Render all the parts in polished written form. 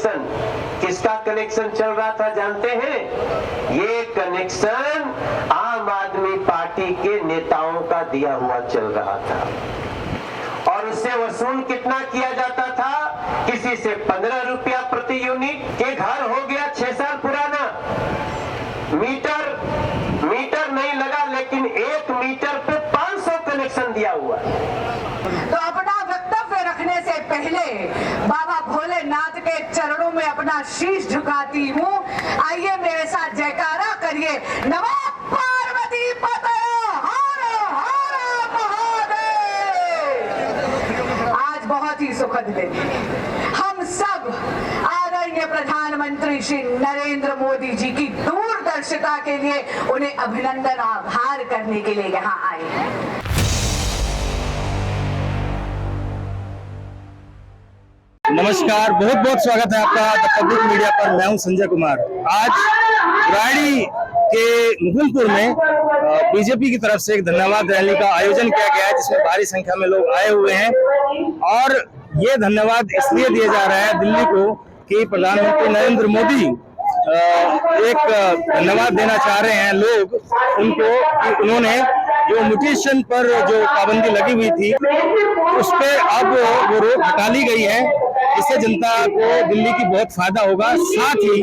Connection, किसका connection चल रहा था जानते हैं? ये कनेक्शन आम आदमी पार्टी के नेताओं का दिया हुआ चल रहा था और उससे वसूल कितना किया जाता था? किसी से 15 रुपया प्रति यूनिट के घर हो गया 6 साल पुराना, मीटर नहीं लगा लेकिन 1 मीटर पे 500 कनेक्शन दिया हुआ। तो अपना वक्तव्य रखने से पहले बाबा भोलेनाथ के चरणों में अपना शीश झुकाती हूँ। आइए मेरे साथ जयकारा करिए, नमो पार्वती पते हर हर महादेव। आज बहुत ही सुखद दिन, हम सब आदरणीय प्रधानमंत्री श्री नरेंद्र मोदी जी की दूरदर्शिता के लिए उन्हें अभिनंदन आभार करने के लिए यहाँ आए हैं। नमस्कार, बहुत बहुत स्वागत है आपका द पब्लिक मीडिया पर। मैं हूं संजय कुमार। आज बुराड़ी के मुकुंदपुर में बीजेपी की तरफ से एक धन्यवाद रैली का आयोजन किया गया है, जिसमें भारी संख्या में लोग आए हुए हैं और ये धन्यवाद इसलिए दिया जा रहा है दिल्ली को कि प्रधानमंत्री नरेंद्र मोदी एक धन्यवाद देना चाह रहे हैं लोग उनको कि उन्होंने जो म्यूटेशन पर जो पाबंदी लगी हुई थी उस पे अब वो रोक हटा ली गई है। इससे जनता को दिल्ली की बहुत फायदा होगा। साथ ही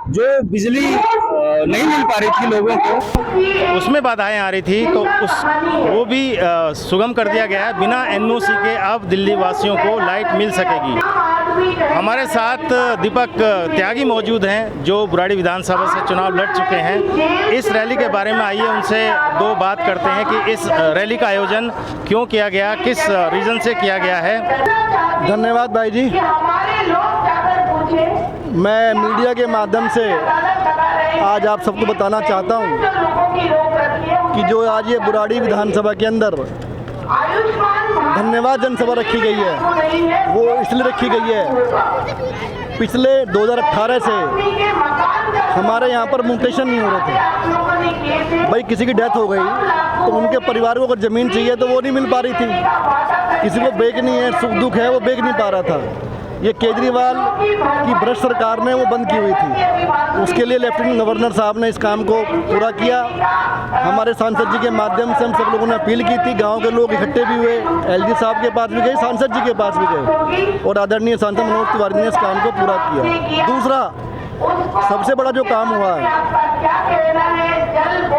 जो बिजली नहीं मिल पा रही थी लोगों को, उसमें बाधाएं आ रही थी, तो वो भी सुगम कर दिया गया है। बिना एनओसी के अब दिल्ली वासियों को लाइट मिल सकेगी। हमारे साथ दीपक त्यागी मौजूद हैं जो बुराड़ी विधानसभा से चुनाव लड़ चुके हैं। इस रैली के बारे में आइए उनसे दो बात करते हैं कि इस रैली का आयोजन क्यों किया गया, किस रीजन से किया गया है। धन्यवाद भाई जी। मैं मीडिया के माध्यम से आज आप सबको बताना चाहता हूं कि जो आज ये बुराड़ी विधानसभा के अंदर धन्यवाद जनसभा रखी गई है, वो इसलिए रखी गई है, पिछले 2018 से हमारे यहाँ पर म्यूटेशन नहीं हो रहे थे। भाई किसी की डेथ हो गई तो उनके परिवार को अगर ज़मीन चाहिए तो वो नहीं मिल पा रही थी, किसी को बेचनी है, सुख दुख है, वो बेच नहीं पा रहा था। ये केजरीवाल की भ्रष्ट सरकार ने वो बंद की हुई थी। उसके लिए लेफ्टिनेंट गवर्नर साहब ने इस काम को पूरा किया। हमारे सांसद जी के माध्यम से हम सब लोगों ने अपील की थी, गांव के लोग इकट्ठे भी हुए, एलजी साहब के पास भी गए, सांसद जी के पास भी गए और आदरणीय सांसद मनोज तिवारी ने इस काम को पूरा किया। दूसरा सबसे बड़ा जो काम हुआ है,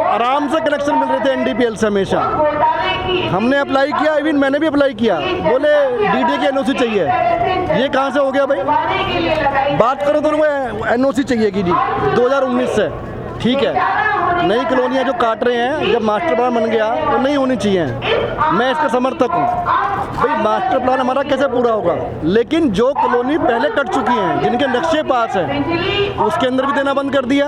आराम से कनेक्शन मिल रहे थे एनडीपीएल से हमेशा। हमने अप्लाई किया, इवन मैंने भी अप्लाई किया, बोले डीडी की एनओसी चाहिए। ये कहाँ से हो गया भाई? बात करो तो उनको एनओसी चाहिए कि जी 2019 से, ठीक है। नई कॉलोनियाँ जो काट रहे हैं, जब मास्टर प्लान बन गया वो नहीं होनी चाहिए, मैं इसका समर्थक हूँ। भाई मास्टर प्लान हमारा कैसे पूरा होगा? लेकिन जो कॉलोनी पहले कट चुकी हैं, जिनके नक्शे पास हैं, उसके अंदर भी देना बंद कर दिया।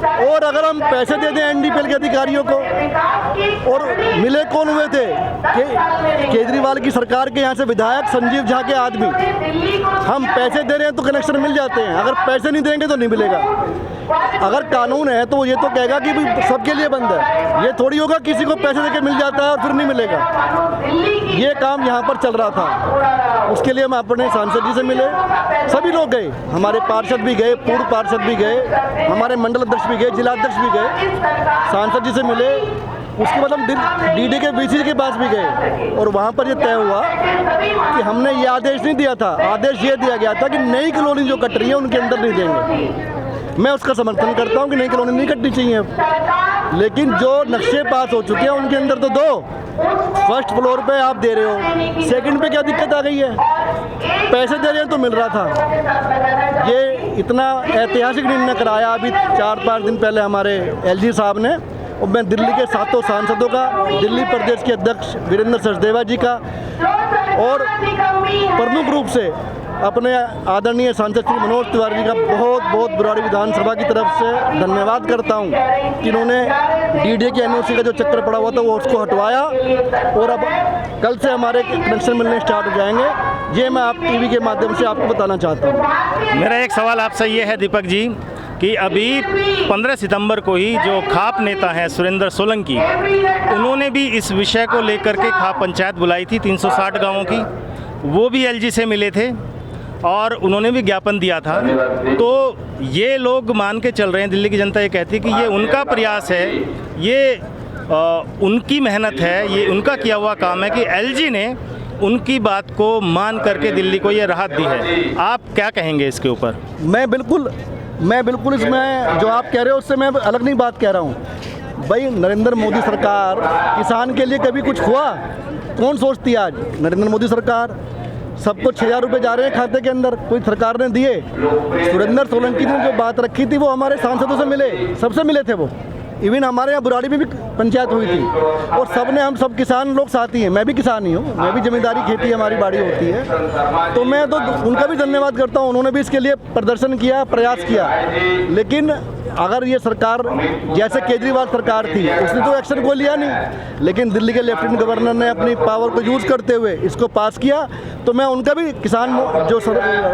और अगर हम पैसे दे दें एनडीपीएल के अधिकारियों को, और मिले कौन हुए थे कि केजरीवाल की सरकार के यहाँ से विधायक संजीव झा के आदमी। हम पैसे दे रहे हैं तो कनेक्शन मिल जाते हैं, अगर पैसे नहीं देंगे तो नहीं मिलेगा। अगर कानून है तो ये तो कहेगा कि भाई सबके लिए बंद है, ये थोड़ी होगा किसी को पैसे देके मिल जाता है और फिर नहीं मिलेगा। ये काम यहाँ पर चल रहा था, उसके लिए हम अपने सांसद जी से मिले, सभी लोग गए, हमारे पार्षद भी गए, पूर्व पार्षद भी गए, हमारे मंडल अध्यक्ष भी गए, जिलाध्यक्ष भी गए, सांसद जी से मिले। उसके बाद हम डीडी के बीसी के पास भी गए और वहाँ पर ये तय हुआ कि हमने ये आदेश नहीं दिया था, आदेश ये दिया गया था कि नई कॉलोनी जो कट रही है उनके अंदर नहीं देंगे। मैं उसका समर्थन करता हूँ कि नई कॉलोनी नहीं कटनी चाहिए, लेकिन जो नक्शे पास हो चुके हैं उनके अंदर तो दो। फर्स्ट फ्लोर पे आप दे रहे हो, सेकंड पे क्या दिक्कत आ गई है? पैसे दे रहे हैं तो मिल रहा था। ये इतना ऐतिहासिक निर्णय कराया अभी 4-5 दिन पहले हमारे एलजी साहब ने, और मैं दिल्ली के 7 सांसदों का, दिल्ली प्रदेश के अध्यक्ष वीरेंद्र सचदेवा जी का और प्रमुख रूप से अपने आदरणीय सांसद श्री मनोज तिवारी जी का बहुत बहुत बुराड़ी विधानसभा की तरफ से धन्यवाद करता हूं कि इन्होंने डीडी के एनओसी का जो चक्कर पड़ा हुआ था वो उसको हटवाया और अब कल से हमारे कनेक्शन मिलने स्टार्ट हो जाएंगे। ये मैं आप टीवी के माध्यम से आपको बताना चाहता हूँ। मेरा एक सवाल आपसे ये है दीपक जी कि अभी 15 सितंबर को ही जो खाप नेता हैं सुरेंद्र सोलंकी, उन्होंने भी इस विषय को लेकर के खाप पंचायत बुलाई थी 360 गाँवों की, वो भी एलजी से मिले थे। और उन्होंने भी ज्ञापन दिया था। तो ये लोग मान के चल रहे हैं, दिल्ली की जनता ये कहती है कि ये उनका प्रयास है, ये उनकी मेहनत है, ये उनका किया हुआ काम है कि एलजी ने उनकी बात को मान करके दिल्ली को ये राहत दी है। आप क्या कहेंगे इसके ऊपर? मैं बिल्कुल इसमें जो आप कह रहे हो उससे मैं अलग नहीं बात कह रहा हूँ। भाई नरेंद्र मोदी सरकार किसान के लिए कभी कुछ हुआ? कौन सोचती है आज? नरेंद्र मोदी सरकार। सबको 6,000 रुपये जा रहे हैं खाते के अंदर, कोई सरकार ने दिए? सुरेंद्र सोलंकी ने जो बात रखी थी वो हमारे सांसदों से मिले, सबसे मिले थे वो। इवन हमारे यहाँ बुराड़ी में भी पंचायत हुई थी और सब ने, हम सब किसान लोग साथी हैं, मैं भी किसान ही हूँ, मैं भी जमींदारी खेती हमारी बाड़ी होती है। तो मैं तो उनका भी धन्यवाद करता हूँ, उन्होंने भी इसके लिए प्रदर्शन किया, प्रयास किया। लेकिन अगर ये सरकार जैसे केजरीवाल सरकार थी उसने तो एक्शन को लिया नहीं, लेकिन दिल्ली के लेफ्टिनेंट गवर्नर ने अपनी पावर को यूज़ करते हुए इसको पास किया। तो मैं उनका भी, किसान जो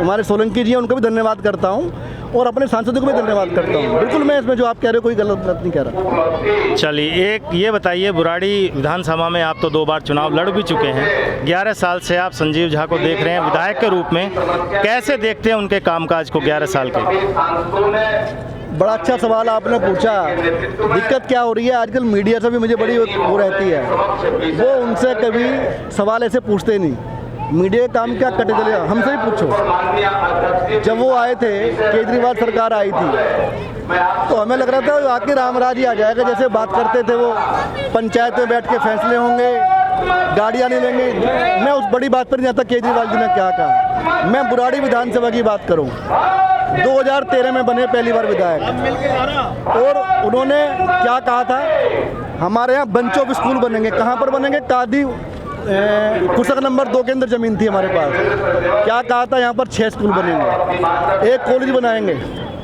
हमारे सोलंकी जी हैं, उनका भी धन्यवाद करता हूँ और अपने सांसदों को भी धन्यवाद करता हूँ। बिल्कुल मैं इसमें जो आप कह रहे हो कोई गलत बात नहीं कह रहा। चलिए, एक ये बताइए, बुराड़ी विधानसभा में आप तो 2 बार चुनाव लड़ भी चुके हैं, 11 साल से आप संजीव झा को देख रहे हैं विधायक के रूप में, कैसे देखते हैं उनके कामकाज को 11 साल के? बड़ा अच्छा सवाल आपने पूछा। दिक्कत क्या हो रही है आजकल, मीडिया से भी मुझे बड़ी वो रहती है, वो उनसे कभी सवाल ऐसे पूछते नहीं। मीडिया का काम क्या, कटे चले, हमसे ही पूछो। जब वो आए थे, केजरीवाल सरकार आई थी, तो हमें लग रहा था आके रामराज ही आ जाएगा। जैसे बात करते थे वो, पंचायत में बैठ के फैसले होंगे, गाड़ियाँ नहीं लेंगे। मैं उस बड़ी बात पर नहीं आता केजरीवाल जी ने क्या कहा। मैं बुराड़ी विधानसभा की बात करूँ, 2013 में बने पहली बार विधायक, और उन्होंने क्या कहा था, हमारे यहाँ बंच ऑफ स्कूल बनेंगे। कहाँ पर बनेंगे? कादी कुशक नंबर 2 के अंदर ज़मीन थी हमारे पास। क्या कहा था, यहाँ पर 6 स्कूल बनेंगे, 1 कॉलेज बनाएंगे,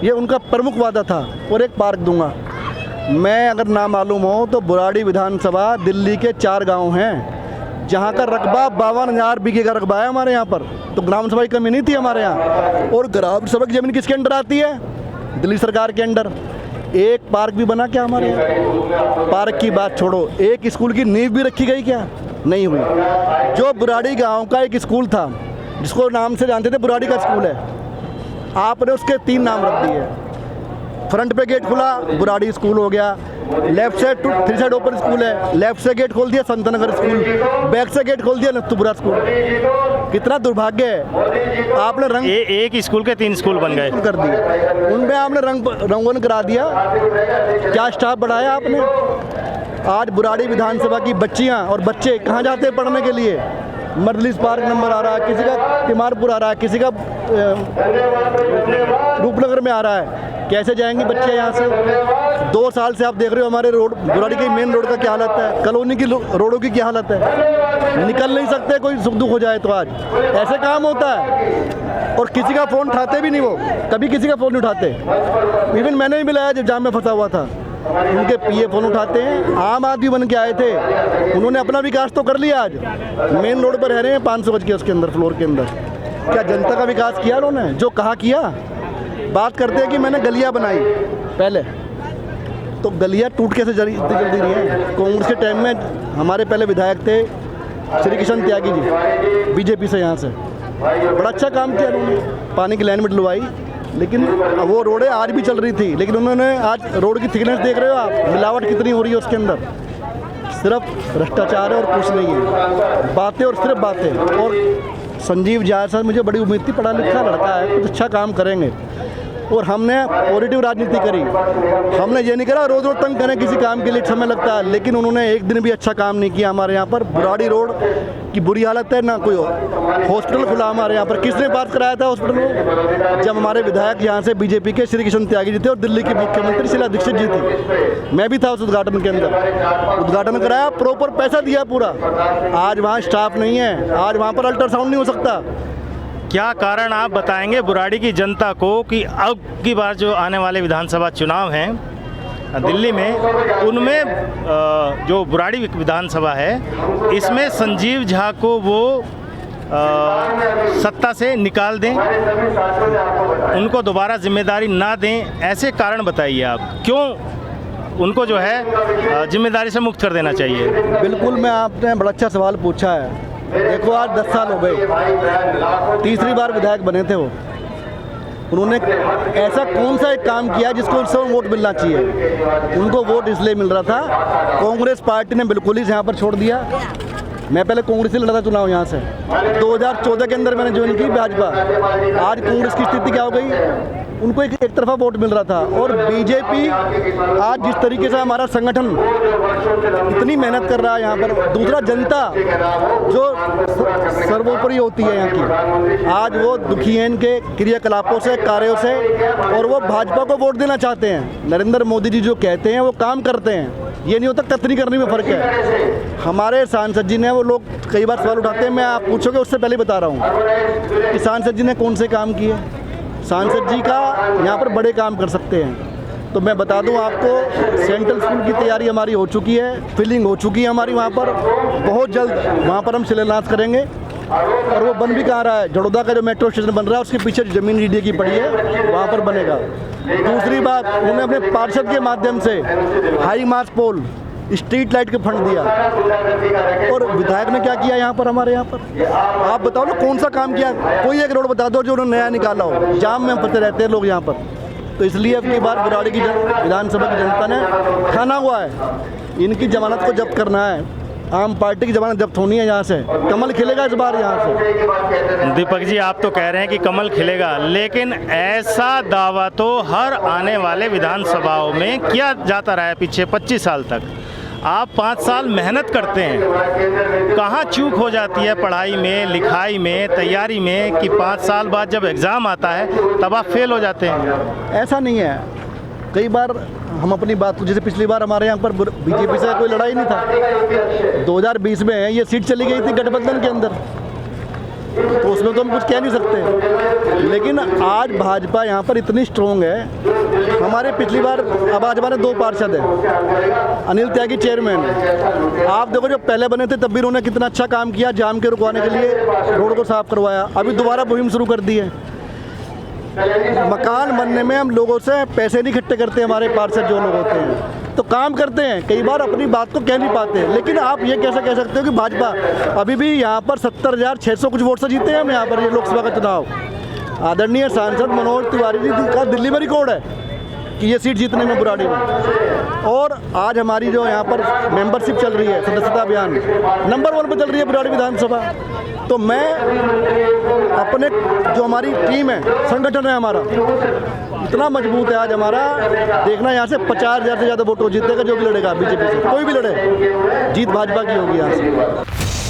ये उनका प्रमुख वादा था, और 1 पार्क दूंगा। मैं अगर ना मालूम हो तो बुराड़ी विधानसभा दिल्ली के 4 गांव हैं, जहाँ का रकबा 52,000 बीघे का रकबा है हमारे यहाँ पर। तो ग्राम सभा की कमी नहीं थी हमारे यहाँ। और ग्राम सभा की ज़मीन किसके अंडर आती है? दिल्ली सरकार के अंडर। 1 पार्क भी बना क्या हमारे यहाँ? पार्क की बात छोड़ो, 1 स्कूल की नींव भी रखी गई क्या? नहीं हुई। जो बुराड़ी गांव का एक स्कूल था, जिसको नाम से जानते थे बुराड़ी का स्कूल है, आपने उसके 3 नाम रख दिए। फ्रंट पे गेट खुला, बुराड़ी स्कूल हो गया। Left side 3 side open school है, लेफ्ट से गेट खोल दिया संतनगर स्कूल, बैक से गेट खोल दिया नत्थुपुरा स्कूल। कितना दुर्भाग्य है। आपने रंग एक स्कूल के 3 स्कूल बन गए कर दिए, उनमें आपने रंगोन करा दिया। क्या स्टाफ बढ़ाया आपने? आज बुराड़ी विधानसभा की बच्चियां और बच्चे कहाँ जाते हैं पढ़ने के लिए? मर्दलिस पार्क नंबर आ रहा है, किसी का तिमारपुर आ रहा है, किसी का रूपनगर में आ रहा है। कैसे जाएंगे बच्चे यहाँ से? 2 साल से आप देख रहे हो हमारे रोड, बुराड़ी की मेन रोड का क्या हालत है, कॉलोनी की रोडों की क्या हालत है। निकल नहीं सकते, कोई सुख दुख हो जाए तो। आज ऐसे काम होता है, और किसी का फ़ोन उठाते भी नहीं, वो कभी किसी का फ़ोन नहीं उठाते। इवन मैंने भी मिलाया जब जाम में फंसा हुआ था, उनके पीए फ़ोन उठाते हैं। आम आदमी बन के आए थे, उन्होंने अपना विकास तो कर लिया। आज मेन रोड पर रह रहे हैं 500 गज के उसके अंदर, फ्लोर के अंदर। क्या जनता का विकास किया उन्होंने? जो कहा किया। बात करते हैं कि मैंने गलियां बनाई पहले, तो गलियां टूट कैसे जल्दी रही है? कांग्रेस के टाइम में हमारे पहले विधायक थे श्री किशन त्यागी जी, बीजेपी से, यहाँ से बड़ा अच्छा काम किया उन्होंने, पानी की लाइन में डलवाई। लेकिन वो रोडें आज भी चल रही थी, लेकिन उन्होंने, आज रोड की थिकनेस देख रहे हो आप, मिलावट कितनी हो रही है उसके अंदर। सिर्फ भ्रष्टाचार है और कुछ नहीं है, बातें और सिर्फ बातें। और संजीव झा सर, मुझे बड़ी उम्मीद थी, पढ़ा लिखा लड़का है, कुछ अच्छा काम करेंगे। और हमने पॉजिटिव राजनीति करी, हमने ये नहीं करा रोज़ रोज़ तंग करें किसी काम के लिए, समय लगता है। लेकिन उन्होंने एक दिन भी अच्छा काम नहीं किया हमारे यहाँ पर। बुराड़ी रोड की बुरी हालत है, ना कोई हॉस्पिटल खुला हमारे यहाँ पर। किसने पास कराया था हॉस्पिटल को? जब हमारे विधायक यहाँ से बीजेपी के श्री किशन त्यागी जी थे और दिल्ली की मुख्यमंत्री शीला दीक्षित जी थी, मैं भी था उस उद्घाटन के अंदर। उद्घाटन कराया, प्रॉपर पैसा दिया पूरा। आज वहाँ स्टाफ नहीं है, आज वहाँ पर अल्ट्रासाउंड नहीं हो सकता। क्या कारण आप बताएंगे बुराड़ी की जनता को कि अब की बार जो आने वाले विधानसभा चुनाव हैं दिल्ली में, उनमें जो बुराड़ी विधानसभा है, इसमें संजीव झा को वो सत्ता से निकाल दें, उनको दोबारा जिम्मेदारी ना दें? ऐसे कारण बताइए आप, क्यों उनको जो है जिम्मेदारी से मुक्त कर देना चाहिए? बिल्कुल, मैं आपने बड़ा अच्छा सवाल पूछा है। देखो आज 10 साल हो गए, तीसरी बार विधायक बने थे वो। उन्होंने ऐसा कौन सा एक काम किया जिसको उनसे वोट मिलना चाहिए? उनको वोट इसलिए मिल रहा था, कांग्रेस पार्टी ने बिल्कुल ही यहाँ पर छोड़ दिया। मैं पहले कांग्रेस से लड़ा था चुनाव यहाँ से, 2014 के अंदर मैंने ज्वाइन की भाजपा। आज कांग्रेस की स्थिति क्या हो गई? उनको एक तरफा वोट मिल रहा था। और बीजेपी आज जिस तरीके से हमारा संगठन इतनी मेहनत कर रहा है यहाँ पर, दूसरा जनता जो सर्वोपरि होती है यहाँ की, आज वो दुखी हैं इनके क्रियाकलापों से, कार्यों से, और वो भाजपा को वोट देना चाहते हैं। नरेंद्र मोदी जी जो कहते हैं वो काम करते हैं, ये नहीं होता कतनी करने में फ़र्क है। हमारे सांसद जी ने, वो लोग कई बार सवाल उठाते हैं, मैं आप पूछोगे उससे पहले बता रहा हूँ कि सांसद जी ने कौन से काम किए। सांसद जी का यहाँ पर बड़े काम कर सकते हैं। तो मैं बता दूं आपको, सेंट्रल स्कूल की तैयारी हमारी हो चुकी है, फिलिंग हो चुकी है हमारी वहाँ पर। बहुत जल्द वहाँ पर हम शिलान्यास करेंगे। और वो बन भी कहाँ रहा है, जड़ोदा का जो मेट्रो स्टेशन बन रहा है उसके पीछे ज़मीन डीडीए की पड़ी है, वहाँ पर बनेगा। दूसरी बात, उन्होंने अपने पार्षद के माध्यम से हाई मास पोल, स्ट्रीट लाइट के फंड दिया। और विधायक ने क्या किया यहाँ पर, हमारे यहाँ पर? आप बताओ ना कौन सा काम किया? कोई एक रोड बता दो जो उन्होंने नया निकाला हो। जाम में फंसे रहते हैं लोग यहाँ पर। तो इसलिए अब की बार बुराड़ी की विधानसभा की जनता ने ठाना हुआ है, इनकी जमानत को जब्त करना है। आम पार्टी की जमानत जब्त होनी है यहाँ से। कमल खिलेगा इस बार यहाँ से। दीपक जी, आप तो कह रहे हैं कि कमल खिलेगा, लेकिन ऐसा दावा तो हर आने वाले विधानसभाओं में किया जाता रहा है पिछले 25 साल तक। आप 5 साल मेहनत करते हैं, कहाँ चूक हो जाती है पढ़ाई में, लिखाई में, तैयारी में कि 5 साल बाद जब एग्ज़ाम आता है तब आप फेल हो जाते हैं? ऐसा नहीं है। कई बार हम अपनी बात, जैसे पिछली बार हमारे यहाँ पर बीजेपी से कोई लड़ाई नहीं था। 2020 में ये सीट चली गई थी गठबंधन के अंदर, तो उसमें तो हम कुछ कह नहीं सकते। लेकिन आज भाजपा यहाँ पर इतनी स्ट्रोंग है। हमारे पिछली बार, अब भाजपा ने 2 पार्षद हैं, अनिल त्यागी चेयरमैन। आप देखो जो पहले बने थे तब भी उन्होंने कितना अच्छा काम किया, जाम के रुकवाने के लिए रोड को साफ करवाया। अभी दोबारा मुहिम शुरू कर दी है। मकान बनने में हम लोगों से पैसे नहीं इकट्ठे करते, हमारे पार्षद जो लोग होते हैं तो काम करते हैं, कई बार अपनी बात को कह नहीं पाते। लेकिन आप ये कैसे कह सकते हो कि भाजपा अभी भी यहाँ पर 70,600 कुछ वोट से जीते हैं हम यहाँ पर ये लोकसभा का चुनाव। आदरणीय सांसद मनोज तिवारी जी का दिल्ली में रिकॉर्ड है कि ये सीट जीतने में बुराड़ी में। और आज हमारी जो यहाँ पर मेंबरशिप चल रही है, सदस्यता अभियान नंबर 1 पर चल रही है बुराड़ी विधानसभा। तो मैं अपने, जो हमारी टीम है, संगठन है हमारा, इतना मजबूत है आज हमारा। देखना यहाँ से 50,000 से ज़्यादा वोटों जीतेगा जो भी लड़ेगा बीजेपी से, कोई भी लड़े, जीत भाजपा की होगी यहाँ से।